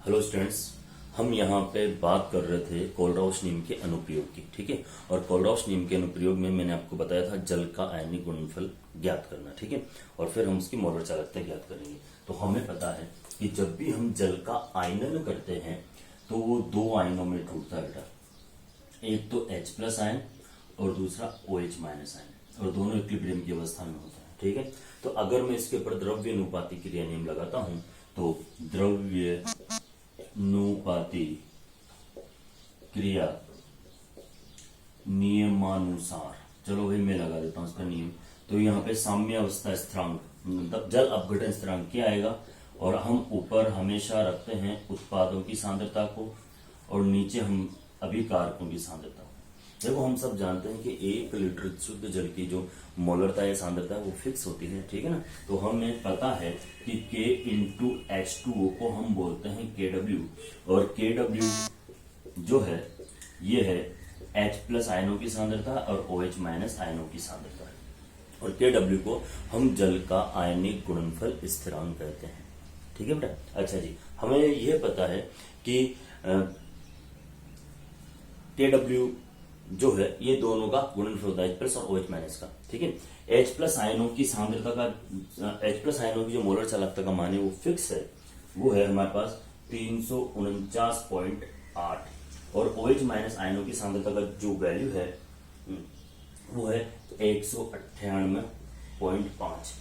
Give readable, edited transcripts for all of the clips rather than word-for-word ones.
Hello students, हम यहाँ पे बात कर रहे थे कोलराउस नियम के अनुप्रयोग की। ठीक है, और कोलराउस नियम के अनुप्रयोग में मैंने आपको बताया था जल का आयनिक गुणनफल ज्ञात करना। ठीक है, और फिर हम उसकी मोलर चालकता ज्ञात करेंगे। तो हमें पता है कि जब भी हम जल का आयनन करते हैं तो वो दो आयनों में टूटता है बेटा। एक तो H+ आयन और दूसरा OH- आयन, और दोनों इक्विलिब्रियम की अवस्था में होता है। ठीक है, तो अगर मैं इसके ऊपर द्रव्य अनुपाती क्रिया नियम लगाता हूं तो द्रव्य अनुपाती क्रिया नियमानुसार, चलो भाई मैं लगा देता हूं इसका नियम। तो यहाँ पे साम्य अवस्था स्थिरांक मतलब जल अपघटन स्थिरांक क्या आएगा, और हम ऊपर हमेशा रखते हैं उत्पादों की सांद्रता को और नीचे हम अभिकारकों की सांद्रता। देखो हम सब जानते हैं कि 1 लीटर शुद्ध जल की जो मोलरता या सांद्रता है वो फिक्स होती है। ठीक है ना, तो हमें पता है कि K इंटू H2O को हम बोलते हैं KW, और KW जो है ये है H+ आयनों की सांद्रता और OH- आयनों की सांद्रता, और KW को हम जल का आयनिक गुणनफल स्थिरांक कहते हैं। ठीक है बेटा। अच्छा जी, हमें यह पता है कि KW जो है ये दोनों का गुणनफल होता है H+ और OH- का। ठीक है, H+ आयनों की सांद्रता का H+ आयनों की जो मोलर चालकता का मान है वो फिक्स है, वो है हमारे पास 349.8, और OH- आयनों की सांद्रता का जो वैल्यू है वो है 198.5।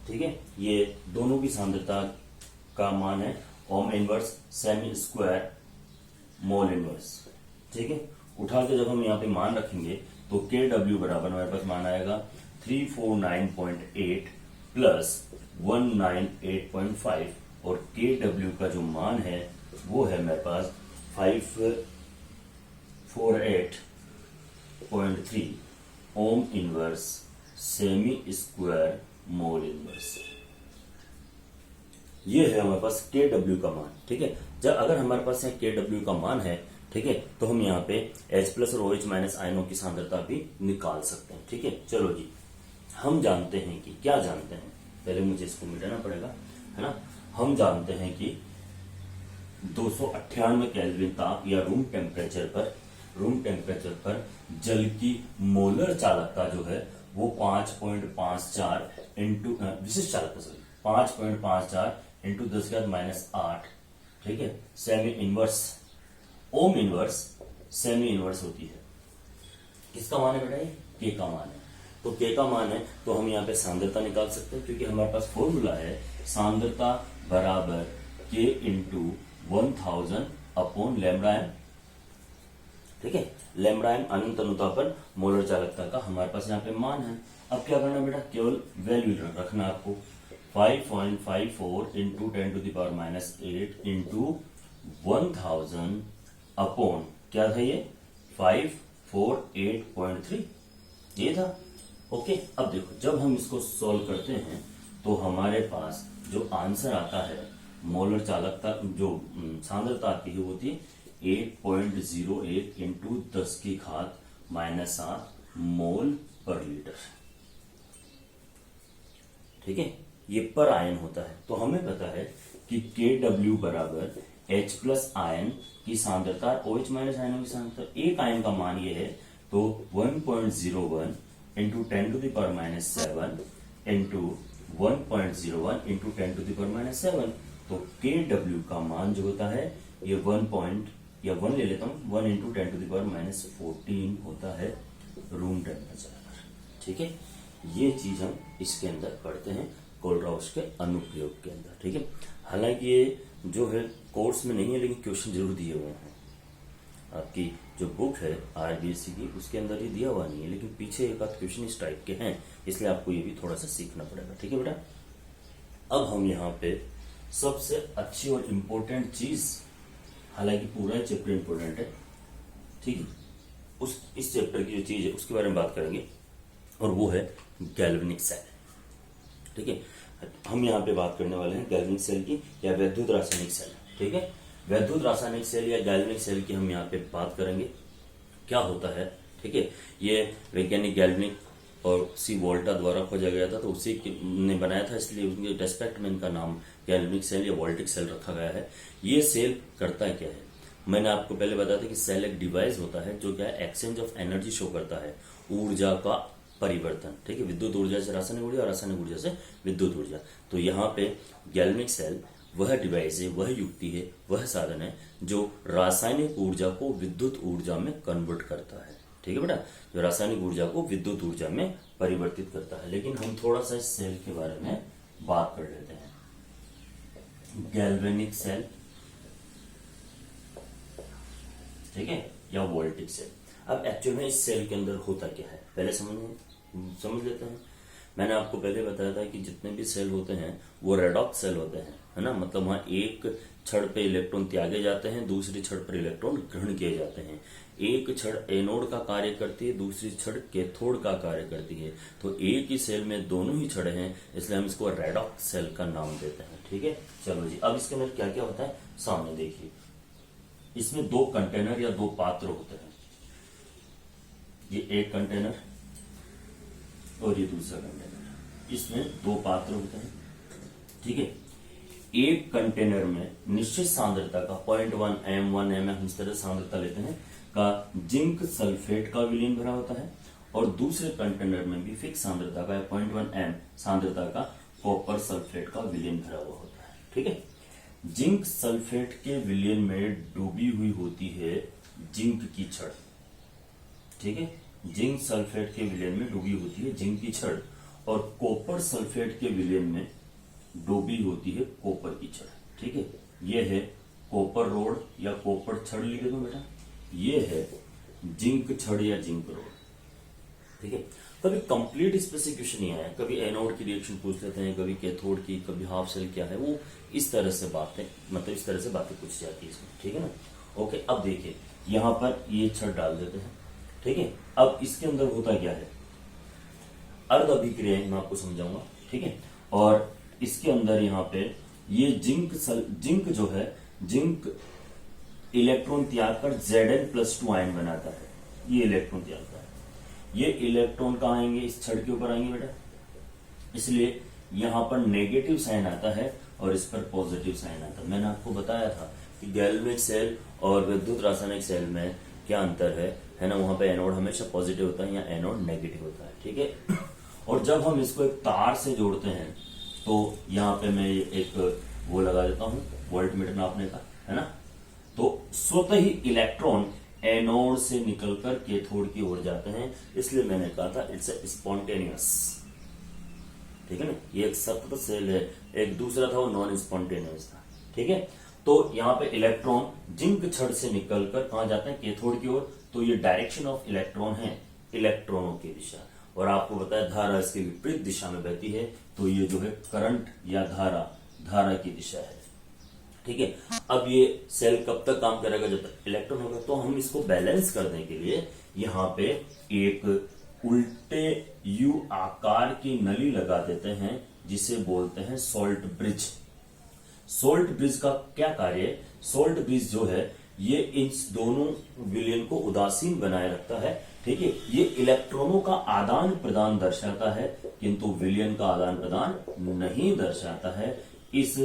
ठीक है, ये दोनों की सांद्रता का मान है ohm inverse semi square mole inverse. ठीक है, उठा के जब हम यहाँ पे मान रखेंगे तो KW बराबर हमारे पास मान आएगा 349.8 प्लस 198.5, और KW का जो मान है वो है मेरे पास 548.3 ohm inverse semi square mole inverse. ये है हमारे पास KW का मान। ठीक है, जब अगर हमारे पास यहाँ KW का मान है, ठीक है, तो हम यहाँ पे H+ और OH- आयनों की सांद्रता भी निकाल सकते हैं। ठीक है, चलो जी, हम जानते हैं कि क्या जानते हैं, पहले मुझे इसको मिटाना पड़ेगा, है ना। हम जानते हैं कि 298 केल्विन ताप या रूम टेम्परेचर पर जल की मोलर चालकता जो है वो 5.54 इंटू विशिष्ट चालकता 5.54 इंटू 10⁻⁸। ठीक है, semi inverse ohm inverse semi inverse होती है। किसका मान है बेटा? ये K का मान है। तो K का मान है तो हम यहाँ पे सांद्रता निकाल सकते हैं, क्योंकि हमारे पास फॉर्मूला है सांद्रता बराबर K इंटू 1000 अपॉन λm। ठीक है, λm अनंत अनुतापन मोलर चालकता का हमारे पास यहाँ पे मान है। अब क्या करना बेटा, केवल वैल्यू रखना आपको 5.54 इंटू 10⁻⁸ इंटू 1000 अपॉन क्या था ये 548.3 ये था। ओके, अब देखो जब हम इसको सॉल्व करते हैं तो हमारे पास जो आंसर आता है मोलर चालकता जो सांद्रता आती है वो होती है 8.08 इंटू 10⁻⁷ मोल पर लीटर। ठीक है, ये पर आयन होता है। तो हमें पता है कि KW बराबर H+ आयन की सांद्रता OH- आयनों की सांद्रता, एक आयन का मान ये है तो 1.01 इंटू 10⁻⁷ इंटू 1.01 इंटू 10⁻⁷। तो KW का मान जो होता है ये 1 ले लेता हूं, 1 इंटू 10⁻14 होता है रूम टेम्परेचर पर। ठीक है, ये चीज हम इसके अंदर पढ़ते हैं कोलराउस के अनुप्रयोग के अंदर। ठीक है, हालांकि ये जो है कोर्स में नहीं है लेकिन क्वेश्चन जरूर दिए हुए हैं। आपकी जो बुक है RBSc की उसके अंदर ही दिया हुआ नहीं है, लेकिन पीछे एक आध क्वेश्चन इस टाइप के हैं, इसलिए आपको ये भी थोड़ा सा सीखना पड़ेगा। ठीक है बेटा, अब हम यहाँ पे सबसे अच्छी और इम्पोर्टेंट चीज, हालांकि पूरा चैप्टर इंपोर्टेंट है, ठीक है, इस चैप्टर की जो चीज है उसके बारे में बात करेंगे, और वो है गैल्वेनिक सेल। ठीक है, हम यहाँ पे बात करने वाले हैं गैल्वेनिक सेल की या वैद्युत रासायनिक सेल। ठीक है, वैद्युत रासायनिक सेल या गैल्वेनिक सेल की हम यहाँ पे बात करेंगे, क्या होता है। ठीक है, ये वैज्ञानिक गैल्वेनिक और सी वोल्टा द्वारा खोजा गया था, तो उसी ने बनाया था, इसलिए उनके रेस्पेक्ट में इनका नाम गैल्वेनिक सेल या वोल्टिक सेल रखा गया है। ये सेल करता क्या है, मैंने आपको पहले बताया था कि सेल एक डिवाइस होता है जो क्या है एक्सचेंज ऑफ एनर्जी शो करता है, ऊर्जा का परिवर्तन, ठीक है, विद्युत ऊर्जा से रासायनिक ऊर्जा और रासायनिक ऊर्जा से विद्युत ऊर्जा। तो यहाँ पे गैल्वेनिक सेल वह डिवाइस है, वह युक्ति है, वह साधन है जो रासायनिक ऊर्जा को विद्युत ऊर्जा में कन्वर्ट करता है, ठीक है बेटा, जो रासायनिक ऊर्जा को विद्युत ऊर्जा में परिवर्तित करता है। लेकिन हम थोड़ा सा इस सेल के बारे में बात कर लेते हैं। गैल्वेनिक सेल, ठीक है, या वोल्टिक सेल। अब एक्चुअल में इस सेल के अंदर होता क्या है पहले समझ लेते हैं। मैंने आपको पहले बताया था कि जितने भी सेल होते हैं वो रेडॉक्स सेल होते हैं, है ना, मतलब वहां एक छड़ पे इलेक्ट्रॉन त्यागे जाते हैं, दूसरी छड़ पर इलेक्ट्रॉन ग्रहण किए जाते हैं। एक छड़ एनोड का कार्य करती है, दूसरी छड़ कैथोड का कार्य करती है। तो एक ही सेल में दोनों ही छड़े हैं, इसलिए हम इसको रेडॉक्स सेल का नाम देते हैं, ठीक है। चलो जी, अब इसके अंदर क्या क्या होता है सामने देखिए। इसमें दो कंटेनर या दो पात्र होते हैं, ये एक कंटेनर और ये दूसरा कंटेनर, इसमें दो पात्र होते हैं, ठीक है। एक कंटेनर में निश्चित सांद्रता का 0.1 m 1 mm इस तरह सांद्रता लेते हैं का जिंक सल्फेट का विलयन भरा होता है, और दूसरे कंटेनर में भी फिक्स सांद्रता का 0.1 m सांद्रता का कॉपर सल्फेट का विलयन भरा हुआ होता है, ठीक है। जिंक सल्फेट के विलयन में डूबी हुई होती है जिंक की छड़, ठीक है, जिंक सल्फेट के विलयन में डूबी होती है जिंक की छड़, और कॉपर सल्फेट के विलयन में डूबी होती है कॉपर की छड़, ठीक है। यह है कॉपर रोड या कॉपर छड़ लिख दो बेटा, ये है जिंक छड़ या जिंक रोड, ठीक है। कभी कंप्लीट स्पेसिफिकेशन नहीं आया, कभी एनोड की रिएक्शन पूछ लेते हैं, कभी कैथोड की, कभी हाफ सेल क्या है, वो इस तरह से बातें, मतलब इस तरह से बातें पूछी जाती है इसमें, ठीक है ना। ओके, अब देखिए यहां पर ये छड़ डाल देते हैं, ठीक है। अब इसके अंदर होता क्या है, अर्ध अभिक्रियाएं मैं आपको समझाऊंगा, ठीक है। और इसके अंदर यहाँ पे ये जिंक जो है, जिंक इलेक्ट्रॉन त्याग कर Zn+2 आयन बनाता है, ये इलेक्ट्रॉन त्यागता है। ये इलेक्ट्रॉन कहाँ आएंगे, इस छड़ के ऊपर आएंगे बेटा, इसलिए यहां पर नेगेटिव साइन आता है और इस पर पॉजिटिव साइन आता है। मैंने आपको बताया था कि गैल्वेनिक सेल और विद्युत रासायनिक सेल में क्या अंतर है ना, वहां पे एनोड हमेशा पॉजिटिव होता है या एनोड नेगेटिव होता है, ठीक है। और जब हम इसको एक तार से जोड़ते हैं तो यहाँ पे मैं एक वो लगा देता हूं वोल्टमीटर नापने का, है ना, तो स्वतः ही इलेक्ट्रॉन एनोड से निकलकर कैथोड की ओर जाते हैं, इसलिए मैंने कहा था इट्स स्पॉन्टेनियस, ठीक है ना। ये एक सतत सेल है, एक दूसरा था वो नॉन स्पॉन्टेनियस था, ठीक है। तो यहाँ पे इलेक्ट्रॉन जिंक छड़ से निकलकर कहां जाते हैं, कैथोड की ओर। तो ये डायरेक्शन ऑफ इलेक्ट्रॉन है, इलेक्ट्रॉनों की दिशा, और आपको बताया धारा इसके विपरीत दिशा में बहती है, तो ये जो है करंट या धारा की दिशा है, ठीक है। अब ये सेल कब तक काम करेगा, जब तक इलेक्ट्रॉन होगा। तो हम इसको बैलेंस करने के लिए यहाँ पे एक उल्टे यू आकार की नली लगा देते हैं, जिसे बोलते हैं सोल्ट ब्रिज। सोल्ट ब्रिज का क्या कार्य है, सोल्ट ब्रिज जो है ये इन दोनों विलयन को उदासीन बनाए रखता है, ठीक है। ये इलेक्ट्रॉनों का आदान प्रदान दर्शाता है, किंतु विलयन का आदान प्रदान नहीं दर्शाता है। इस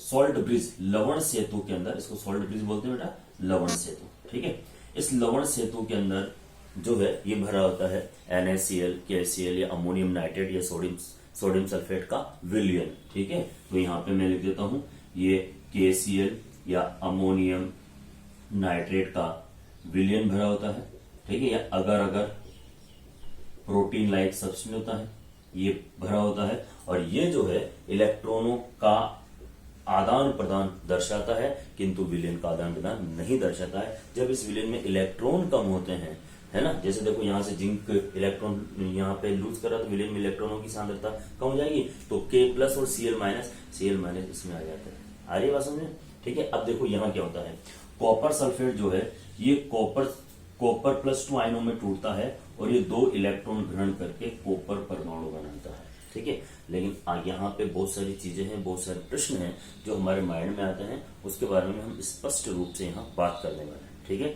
सोल्ट ब्रिज लवण सेतु के अंदर, इसको सोल्ट ब्रिज बोलते हैं बेटा, लवण सेतु, ठीक है। इस लवण सेतु के अंदर जो है ये भरा होता है NaCl, KCl या अमोनियम नाइट्रेट या सोडियम सल्फेट का विलयन, ठीक है। तो यहां पे मैं लिख देता हूं ये KCl या अमोनियम नाइट्रेट का विलयन भरा होता है, ठीक है। या अगर प्रोटीन लाइक सब्सटेंस होता है, ये भरा होता है, और ये जो है इलेक्ट्रॉनों का आदान प्रदान दर्शाता है, किंतु विलयन का आदान प्रदान नहीं दर्शाता है। जब इस विलयन में इलेक्ट्रॉन कम होते हैं, है ना, जैसे देखो यहां से जिंक इलेक्ट्रॉन यहाँ पे लूज कर रहा है, तो विलयन में इलेक्ट्रॉनों की सांद्रता कम हो जाएगी, तो K+ और Cl- इसमें आ जाता है। आ रही बात समझे, ठीक है। अब देखो यहाँ क्या होता है, कॉपर सल्फेट जो है ये कॉपर +2 आयनों में टूटता है, और ये 2 इलेक्ट्रॉन ग्रहण करके कॉपर परमाणु बनाता है, ठीक है। लेकिन यहाँ पे बहुत सारी चीजें हैं, बहुत सारे प्रश्न हैं जो हमारे माइंड में आते हैं, उसके बारे में हम स्पष्ट रूप से यहाँ बात करने वाले हैं, ठीक है।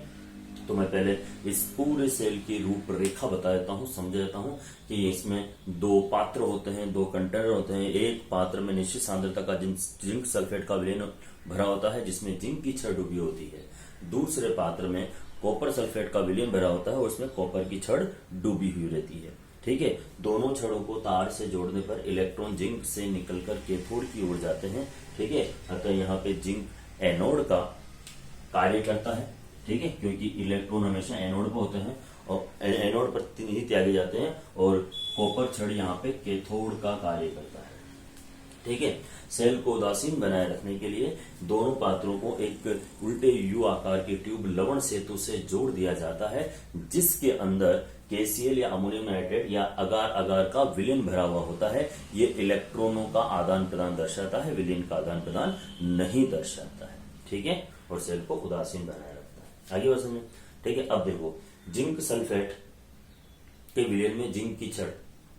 तो मैं पहले इस पूरे सेल की रूपरेखा बता देता हूँ, समझा देता हूँ कि इसमें दो पात्र होते हैं, दो कंटेनर होते हैं। एक पात्र में निश्चित सांद्रता का जिंक सल्फेट का विलयन भरा होता है जिसमें जिंक की छड़ डूबी होती है। दूसरे पात्र में कॉपर सल्फेट का विलयन भरा होता है और उसमें कॉपर की छड़ डूबी हुई रहती है। ठीक है, दोनों छड़ों को तार से जोड़ने पर इलेक्ट्रॉन जिंक से निकलकर कैथोड की ओर जाते हैं। ठीक है, अतः यहाँ पे जिंक एनोड का कार्य करता है। ठीक है, क्योंकि इलेक्ट्रॉन हमेशा एनोड पर होते हैं और एनोड पर ही त्यागे जाते हैं और कॉपर छड़ यहाँ पे कैथोड का कार्य करता है। ठीक है, सेल को उदासीन बनाए रखने के लिए दोनों पात्रों को एक उल्टे यू आकार की ट्यूब लवण सेतु से जोड़ दिया जाता है जिसके अंदर केसीएल या अमोनियम नाइट्रेट या अगार अगार का विलयन भरा हुआ होता है। ये इलेक्ट्रॉनों का आदान प्रदान दर्शाता है, विलयन का आदान प्रदान नहीं दर्शाता है। ठीक है, और सेल को उदासीन बनाए रखता है। आगे बात समझे। ठीक है, अब देखो जिंक सल्फेट के विलयन में जिंक की छड़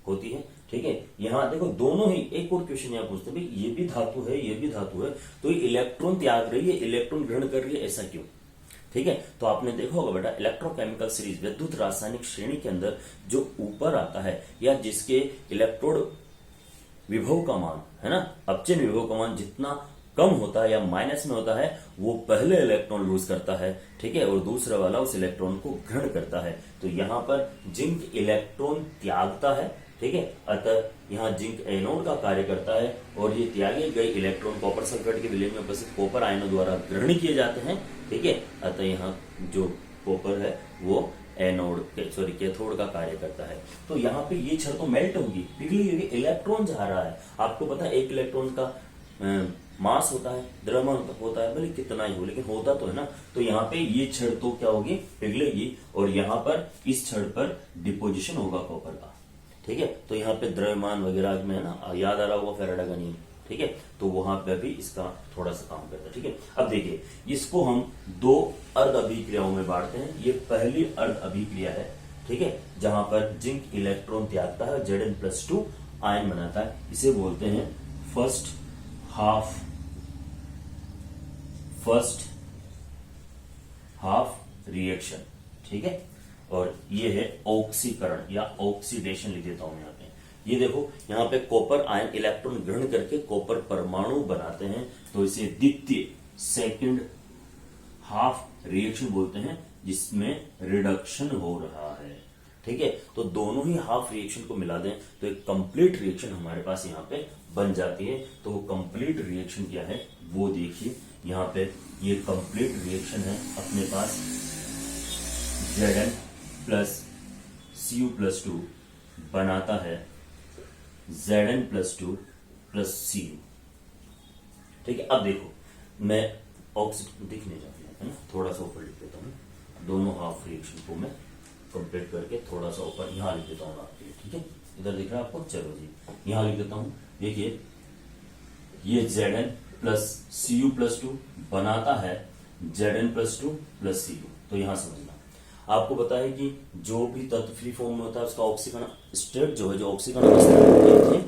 होती है। ठीक है, यहां देखो दोनों ही, एक और क्वेश्चन यहां पूछते हैं भाई ये भी धातु है ये भी धातु है, तो ये इलेक्ट्रॉन त्याग रही है, इलेक्ट्रॉन ग्रहण कर रही है, ऐसा क्यों? ठीक है, तो आपने देखा होगा बेटा इलेक्ट्रोकेमिकल सीरीज विद्युत रासायनिक श्रेणी के अंदर जो ऊपर आता है या जिसके इलेक्ट्रोड विभव का मान है ना, अपचयन विभव का मान जितना कम होता है या माइनस में होता है वो पहले इलेक्ट्रॉन लूज करता है। ठीक है, और दूसरा वाला उस इलेक्ट्रॉन को ग्रहण करता है। तो यहाँ पर जिंक इलेक्ट्रॉन त्यागता है। ठीक है, अतः यहाँ जिंक एनोड का कार्य करता है और ये त्यागे गए इलेक्ट्रॉन कॉपर सल्फेट के विलयन में उपस्थित कॉपर आयनों द्वारा ग्रहण किए जाते हैं। ठीक है, अतः यहाँ जो कॉपर है वो एनोड कैथोड का कार्य करता है। तो यहाँ पे ये छड़ तो मेल्ट होगी, पिघली होगी, इलेक्ट्रॉन जा रहा है। आपको पता है एक इलेक्ट्रॉन का मास होता है, द्रव्यमान होता है, भले कितना ही हो लेकिन होता तो है ना। तो यहाँ पे ये छड़ तो क्या होगी, पिघलेगी और यहाँ पर इस छड़ पर डिपोजिशन होगा कॉपर का। ठीक है, तो यहाँ पे द्रव्यमान वगैरह में है ना, याद आ रहा होगा फैराडे का नियम। ठीक है, तो वहां पे भी इसका थोड़ा सा काम करता है। ठीक है, अब देखिए इसको हम दो अर्ध अभिक्रियाओं में बांटते हैं। ये पहली अर्ध अभिक्रिया है। ठीक है, जहां पर जिंक इलेक्ट्रॉन त्यागता है, Zn+2 आयन बनाता है, इसे बोलते हैं फर्स्ट हाफ रिएक्शन। ठीक है, और ये है ऑक्सीकरण या ऑक्सीडेशन लिख देता हूं यहाँ पे। ये देखो यहाँ पे कॉपर आयन इलेक्ट्रॉन ग्रहण करके कॉपर परमाणु बनाते हैं, तो इसे द्वितीय सेकंड हाफ रिएक्शन बोलते हैं जिसमें रिडक्शन हो रहा है। ठीक है, तो दोनों ही हाफ रिएक्शन को मिला दें तो एक कंप्लीट रिएक्शन हमारे पास यहाँ पे बन जाती है। तो वो कंप्लीट रिएक्शन क्या है वो देखिए, यहाँ पे ये कंप्लीट रिएक्शन है अपने पास Zn+Cu+2 बनाता है Zn+2 + Cu। ठीक है, अब देखो मैं ऑक्सीजन दिख नहीं जाती है ना, थोड़ा सा ऊपर लिख देता हूँ। दोनों हाफ रिएक्शन को मैं कंप्लीट करके थोड़ा सा ऊपर यहां लिख देता हूँ आपके लिए। ठीक है, इधर दिख रहा है आपको, चलो जी यहां लिख देता हूँ। देखिए ये Zn+Cu+2 बनाता है Zn+2 + Cu। तो यहां समझना, आपको पता है कि जो भी तत्व फ्री फॉर्म में होता है उसका ऑक्सीकरण स्टेट जो है, जो ऑक्सीकरण अवस्था है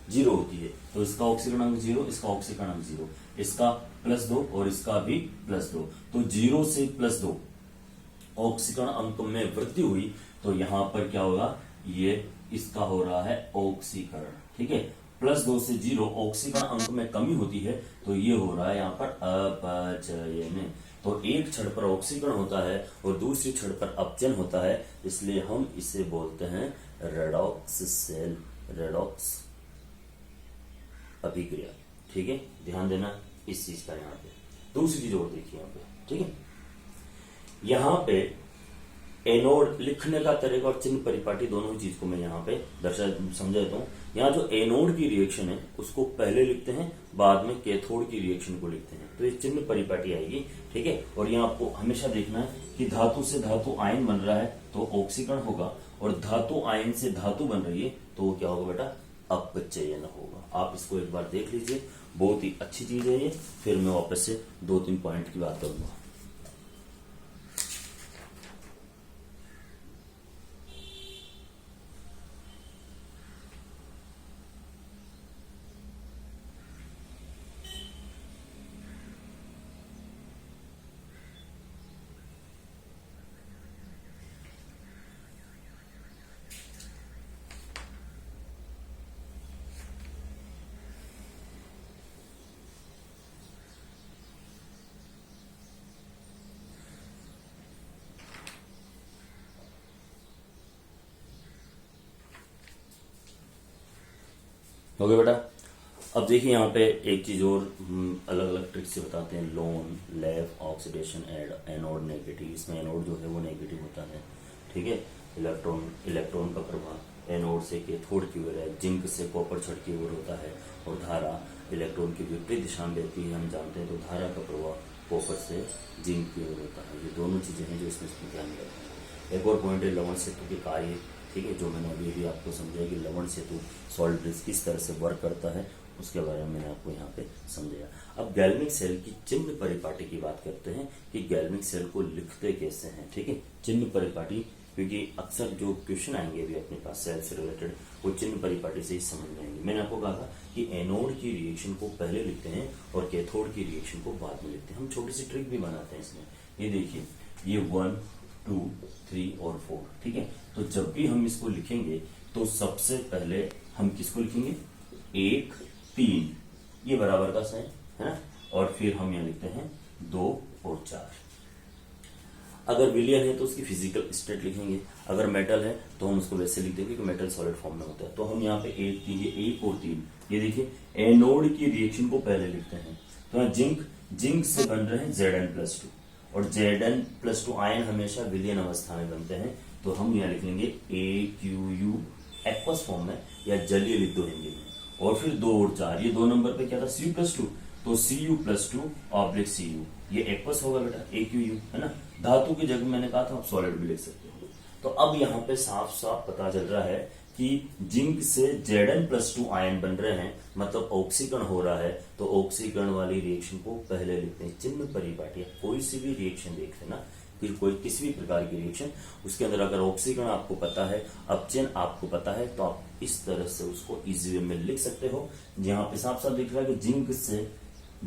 जीरो होती है। तो इसका ऑक्सीकरण अंक 0, इसका ऑक्सीकरण अंक 0, इसका +2 और इसका भी +2। तो 0 से +2 ऑक्सीकरण अंक में वृद्धि हुई तो यहां पर क्या होगा, ये इसका हो रहा है ऑक्सीकरण। ठीक है, +2 से 0 ऑक्सीकरण अंक में कमी होती है तो ये हो रहा है यहाँ पर अपचयन। तो एक छड़ पर ऑक्सीकरण होता है और दूसरी छड़ पर अपचयन होता है, इसलिए हम इसे बोलते हैं रेडॉक्स सेल, रेडॉक्स अभिक्रिया। ठीक है, ध्यान देना इस चीज का। यहाँ पे दूसरी चीज और देखिए यहाँ पे। ठीक है, यहाँ पे एनोड लिखने का तरीका और चिन्ह परिपाटी दोनों ही चीज को मैं यहाँ पे समझा देता हूँ। यहाँ जो एनोड की रिएक्शन है उसको पहले लिखते हैं, बाद में कैथोड की रिएक्शन को लिखते हैं, तो ये चिन्ह परिपाटी आएगी। ठीक है, और यहाँ आपको हमेशा देखना है कि धातु से धातु आयन बन रहा है तो ऑक्सीकरण होगा, और धातु आयन से धातु बन रही है तो वो क्या होगा बेटा, अपचयन होगा। आप इसको एक बार देख लीजिए, बहुत ही अच्छी चीज है ये। फिर मैं वापस से 2-3 पॉइंट की बात करूंगा। ओके बेटा, अब देखिए यहाँ पे एक चीज और अलग अलग ट्रिक से बताते हैं। Loan, left, oxidation, anode negative. इसमें एनोड जो है वो नेगेटिव होता है, ठीक है। इलेक्ट्रॉन का प्रभाव एनोड से कैथोड की ओर है, जिंक से कॉपर छड़ की ओर होता है, और धारा इलेक्ट्रॉन की विपरीत दिशा में बहती है, हम जानते हैं। तो धारा का प्रभाव कॉपर से जिंक की ओर होता है। ये दोनों चीजें हैं जो इसमें ध्यान में रखना है। एक और पॉइंट है लवण सेतु के कार्य, ठीक है, जो मैंने अभी भी आपको समझाया कि लवण सेतु सॉल्ट ब्रिज किस तरह से वर्क करता है, उसके बारे में मैंने आपको यहाँ पे समझाया। अब गैल्वेनिक सेल की चिन्ह परिपाटी की बात करते हैं कि गैल्वेनिक सेल को लिखते कैसे हैं, ठीक है। चिन्ह परिपाटी, क्योंकि अक्सर जो क्वेश्चन आएंगे अभी अपने पास सेल से रिलेटेड, वो चिन्ह परिपाटी से ही समझ में आएंगे। मैंने आपको कहा था कि एनोड की रिएक्शन को पहले लिखते हैं और कैथोड की रिएक्शन को बाद में लिखते हैं। हम छोटी सी ट्रिक भी बनाते हैं इसमें। ये देखिए, ये 1, 2, 3 और 4, ठीक है। तो जब भी हम इसको लिखेंगे तो सबसे पहले हम किसको लिखेंगे, 1, 3, ये बराबर का साइन है ना, और फिर हम यहाँ लिखते हैं 2 और 4। अगर विलियन है तो उसकी फिजिकल स्टेट लिखेंगे, अगर मेटल है तो हम उसको वैसे लिख देंगे कि मेटल सॉलिड फॉर्म में होता है। तो हम यहाँ पे 1, 3, ये 1 और 3, ये देखिए एनोड की रिएक्शन को पहले लिखते हैं। तो यहाँ जिंक से बन रहे हैं Zn+2, और Zn+2 आयन हमेशा विलियन अवस्था में बनते हैं। तो हम यहाँ लिख लेंगे AQU एक्वस फॉर्म में, या जलीय लिख दो हिंदी में। और फिर 2 और 4, ये 2 नंबर पे क्या था, Cu+2, तो Cu+2/Cu, ये एक्वस होगा बेटा, AQU है ना। धातु की जगह मैंने कहा था आप सॉलिड भी लिख सकते हो। तो अब यहाँ पे साफ साफ पता चल रहा है कि जिंक से Zn+2 आयन बन रहे हैं, मतलब ऑक्सीकरण हो रहा है। तो ऑक्सीकरण वाली रिएक्शन को पहले लिखते हैं। चिन्ह परिपाटी, कोई सी भी रिएक्शन देख लेना, फिर कोई किसी भी प्रकार की रिएक्शन, उसके अंदर अगर ऑक्सीकरण आपको पता है, अपचयन आपको पता है, तो आप इस तरह से उसको इजी वे में लिख सकते हो। जहां पे साफ साफ दिख रहा है कि जिंक से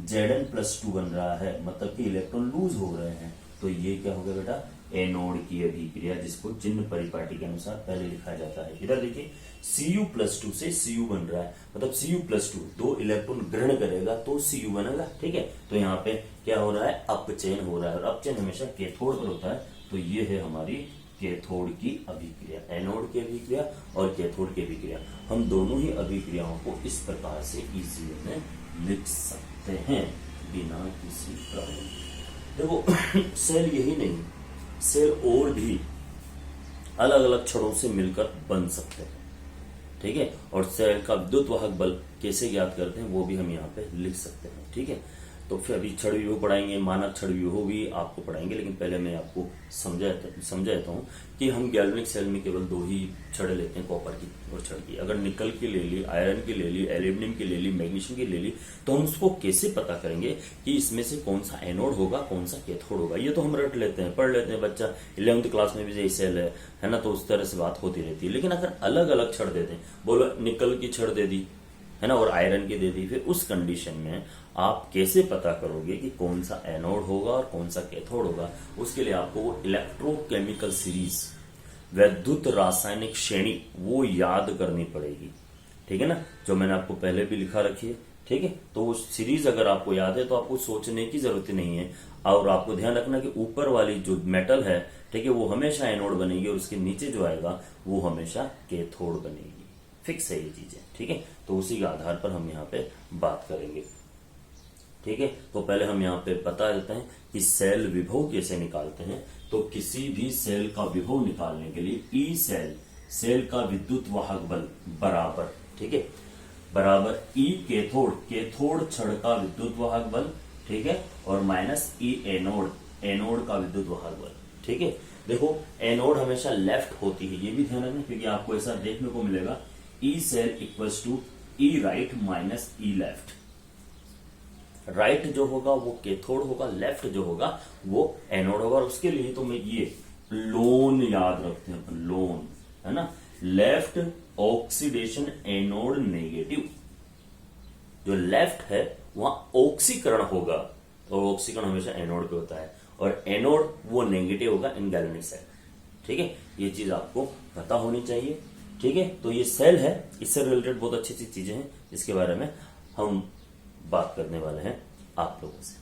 Zn+2 बन रहा है, मतलब कि इलेक्ट्रॉन लूज हो रहे हैं। तो ये क्या हो गया बेटा, एनोड की अभिक्रिया, जिसको चिन्ह परिपाटी के अनुसार पहले लिखा जाता है। इधर देखिए Cu+2 से Cu बन रहा है, मतलब Cu+2 2 इलेक्ट्रॉन ग्रहण करेगा तो Cu बनेगा, ठीक है। तो यहाँ पे क्या हो रहा है, अपचयन हो रहा है, और अपचयन हमेशा कैथोड पर होता है। तो ये है हमारी कैथोड की अभिक्रिया, एनोड की अभिक्रिया और कैथोड की अभिक्रिया। हम दोनों ही अभिक्रियाओं को इस प्रकार से इजी वे में लिख सकते हैं बिना किसी प्रॉब्लम। देखो सेल यही नहीं, सेल और भी अलग अलग छड़ों से मिलकर बन सकते हैं, ठीक है। और सेल का विद्युत वाहक बल कैसे ज्ञात करते हैं वो भी हम यहाँ पे लिख सकते हैं, ठीक है। तो फिर अभी छड़ व्यूह पढ़ाएंगे, मानक छड़ व्यूह भी आपको पढ़ाएंगे, लेकिन पहले मैं आपको समझा देता हूँ कि हम गैल्वेनिक सेल में केवल 2 ही छड़ें लेते हैं, कॉपर की और छड़ की। अगर निकल की ले ली, आयरन की ले ली, एल्यूमिनियम की ले ली, मैग्नीशियम की ले ली, तो हम उसको कैसे पता करेंगे कि इसमें से कौन सा एनोड होगा, कौन सा कैथोड होगा। ये तो हम रट लेते हैं, पढ़ लेते हैं, बच्चा 11th क्लास में भी यही सेल है ना, तो उस तरह से बात होती रहती है। लेकिन अगर अलग अलग छड़ देते हैं, बोलो निकल की छड़ दे दी है ना, और आयरन की दे दी, फिर उस कंडीशन में आप कैसे पता करोगे कि कौन सा एनोड होगा और कौन सा कैथोड होगा। उसके लिए आपको वो इलेक्ट्रोकेमिकल सीरीज, वैद्युत रासायनिक श्रेणी, वो याद करनी पड़ेगी, ठीक है ना, जो मैंने आपको पहले भी लिखा रखी है, ठीक है। तो वो सीरीज अगर आपको याद है तो आपको सोचने की जरूरत नहीं है। और आपको ध्यान रखना कि ऊपर वाली जो मेटल है, ठीक है, वो हमेशा एनोड बनेगी, और उसके नीचे जो आएगा वो हमेशा कैथोड बनेगी। फिक्स है ये चीजें, ठीक है। तो उसी के आधार पर हम यहाँ पे बात करेंगे, ठीक है। तो पहले हम यहाँ पे बता देते हैं कि सेल विभव कैसे निकालते हैं। तो किसी भी सेल का विभव निकालने के लिए ई सेल का विद्युत वाहक बल बराबर, ठीक है, बराबर ई कैथोड छड़ का विद्युत वाहक बल, ठीक है, और माइनस ई एनोड का विद्युत वाहक बल, ठीक है। देखो एनोड हमेशा लेफ्ट होती है, ये भी ध्यान रखना, क्योंकि आपको ऐसा देखने को मिलेगा E cell equals to E right minus E left. Right जो होगा वो कैथोड होगा, लेफ्ट जो होगा वो एनोड होगा। और उसके लिए तो मैं ये लोन याद रखते हैं अपन, लोन है ना, लेफ्ट ऑक्सीडेशन एनोड नेगेटिव। जो लेफ्ट है वहां ऑक्सीकरण होगा, और ऑक्सीकरण हमेशा एनोड पे होता है, और एनोड वो नेगेटिव होगा इन गैल्वेनिक सेल, ठीक है। ये चीज आपको पता होनी चाहिए, ठीक है। तो ये सेल है, इससे रिलेटेड बहुत अच्छी अच्छी चीजें हैं जिसके बारे में हम बात करने वाले हैं आप लोगों से।